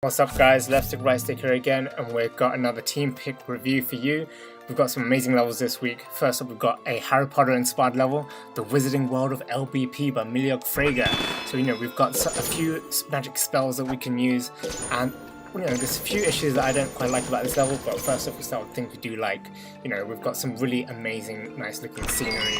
What's up guys, leftstickrightstick here again, and we've got another team pick review for you. We've got some amazing levels this week. First up, we've got a Harry Potter inspired level, The Wizarding World of LBP by MilleogFreja. So we've got a few magic spells that we can use, and there's a few issues that I don't quite like about this level, but first off we start with things we do like. We've got some really amazing, nice looking scenery.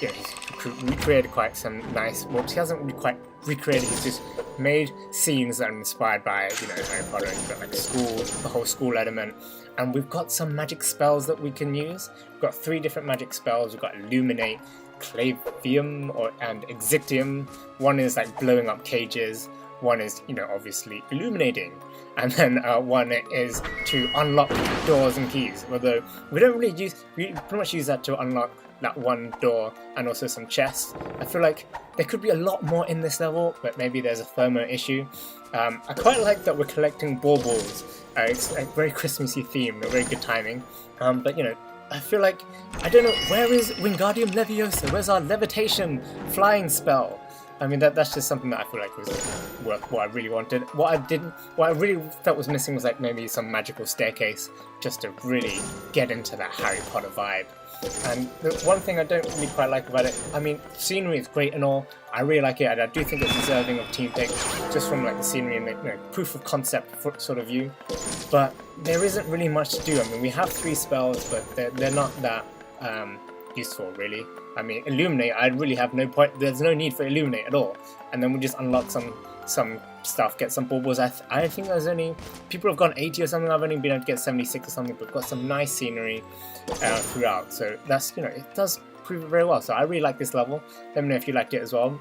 He's recreated quite some nice, well, he hasn't really quite recreated, he's just made scenes that are inspired by, Harry Potter, and you've got like school, the whole school element. And we've got some magic spells that we can use. We've got 3 different magic spells. We've got Illuminate, Clavium, and Exitium. One is like blowing up cages. One is, obviously illuminating. And then one is to unlock doors and keys. Although we pretty much use that to unlock that one door and also some chests. I feel like there could be a lot more in this level, but maybe there's a thermo issue. I quite like that we're collecting baubles. It's a very Christmassy theme, a very good timing. But I feel like, I don't know, where is Wingardium Leviosa? Where's our levitation flying spell? I mean, that's just something that I feel like was worth what I really wanted. What I really felt was missing was like maybe some magical staircase, just to really get into that Harry Potter vibe. And the one thing I don't really quite like about it, I mean, scenery is great and all, I really like it, and I do think it's deserving of team pick, just from like the scenery and the proof of concept sort of view. But there isn't really much to do. I mean, we have 3 spells, but they're not that useful really. I mean, Illuminate, I really have no point, there's no need for Illuminate at all. And then we just unlock some stuff, get some baubles. I think there's only, people have gone 80 or something, I've only been able to get 76 or something, but we've got some nice scenery throughout. So that's, it does prove it very well. So I really like this level. Let me know if you liked it as well.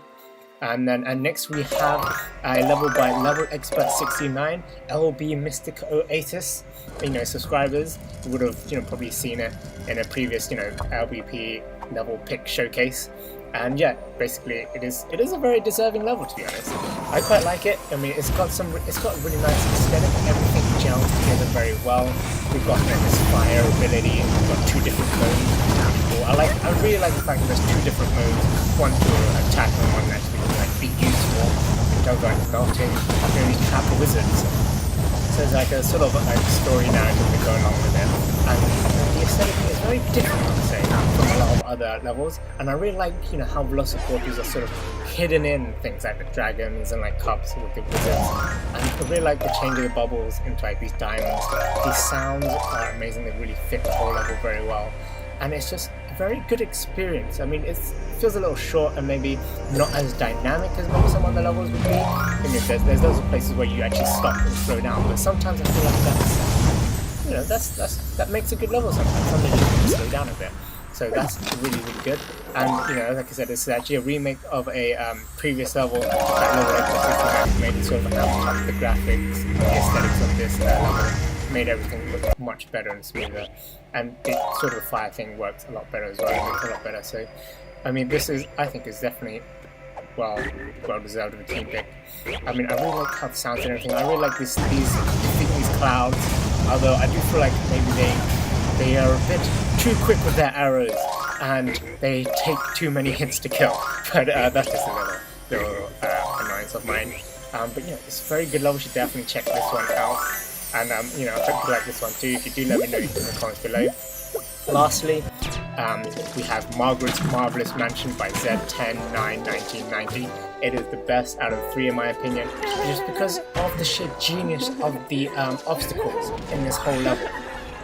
And next we have a level by Level Expert 69, LB Mystic Oasis. Subscribers would have probably seen it in a previous LBP level pick showcase. And yeah, basically it is a very deserving level, to be honest. I quite like it. I mean, it's got a really nice aesthetic. Everything gels together very well. We've got this fire ability. We've got 2 different modes. I really like the fact that there's 2 different modes. One to attack and one actually be useful in terms of like melting. You can only trap the wizards. So there's like a sort of like story narrative that go along with it. And the aesthetic is very different, I would say, from a lot of other levels. And I really like, how Velociporters are sort of hidden in things like the dragons and like cups with the wizards. And I really like the change of the bubbles into like these diamonds. These sounds are amazing, they really fit the whole level very well. And it's just a very good experience. I mean, it feels a little short and maybe not as dynamic as maybe some other levels would be. There's those places where you actually stop and slow down, but sometimes I feel like that makes a good level sometimes. Sometimes you can slow down a bit. So that's really, really good. And like I said, this is actually a remake of a previous level that Level made it sort of amp up the graphics, the aesthetics of this level. Made everything look much better and smoother, and the sort of fire thing works a lot better as well. It makes it a lot better. So, I mean, I think is definitely well deserved of a team pick. I mean, I really like how it sounds and everything. I really like these clouds. Although I do feel like maybe they are a bit too quick with their arrows and they take too many hits to kill. But that's just a little annoyance of mine. But it's a very good level. You should definitely check this one out. And I hope you like this one too. If you do, let me know in the comments below. Lastly, we have Margret's Marvelous Mansion by Z10-9-1990. It is the best out of 3 in my opinion, just because of the sheer genius of the obstacles in this whole level.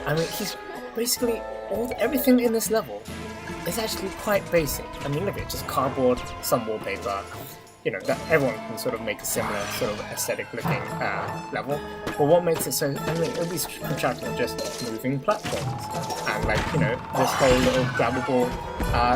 I mean, he's basically everything in this level is actually quite basic. I mean, look at it, just cardboard, some wallpaper. That everyone can sort of make a similar sort of aesthetic looking level. But what makes it so, I mean, at least contracting are just moving platforms. And like, this whole little grabbable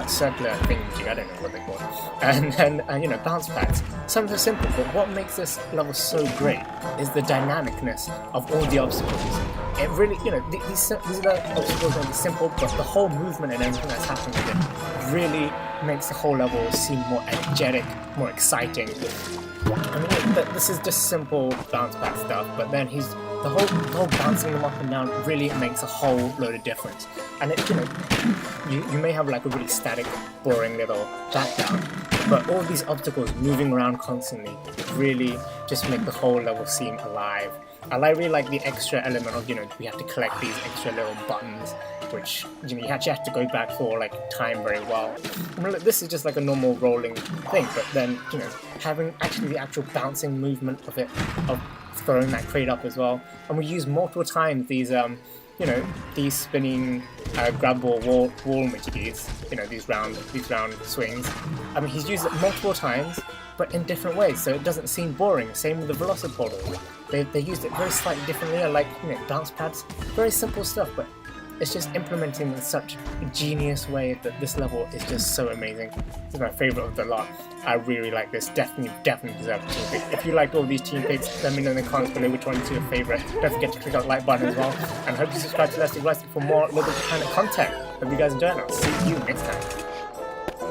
circular thingy, I don't know what they call it. And then, bounce pads. Something so simple, but what makes this level so great is the dynamicness of all the obstacles. It really, these are the obstacles that are simple, but the whole movement and everything that's happening with it really makes the whole level seem more energetic, more exciting. I mean, this is just simple bounce back stuff, but then the whole bouncing them up and down really makes a whole load of difference. and it, you may have like a really static, boring little background, but all these obstacles moving around constantly really just make the whole level seem alive. I really like the extra element of, we have to collect these extra little buttons, which, you actually have to go back for, like, time very well. I mean, look, this is just like a normal rolling thing, but then, having actually the actual bouncing movement of it, of throwing that crate up as well. And we use multiple times these, these spinning grab ball wall majiggies, these round swings. I mean, he's used it multiple times, but in different ways, so it doesn't seem boring. Same with the Velociportal. They used it very slightly differently, like bounce pads. Very simple stuff, but it's just implementing in such a genius way that this level is just so amazing. This is my favourite of the lot. I really like this. Definitely deserve a team pick. If you liked all these team picks, let me know in the comments below which one is your favourite. Don't forget to click that like button as well. And I hope you subscribe to LittleBigPlanet for more LittleBigPlanet content. Hope you guys enjoy, and I'll see you next time.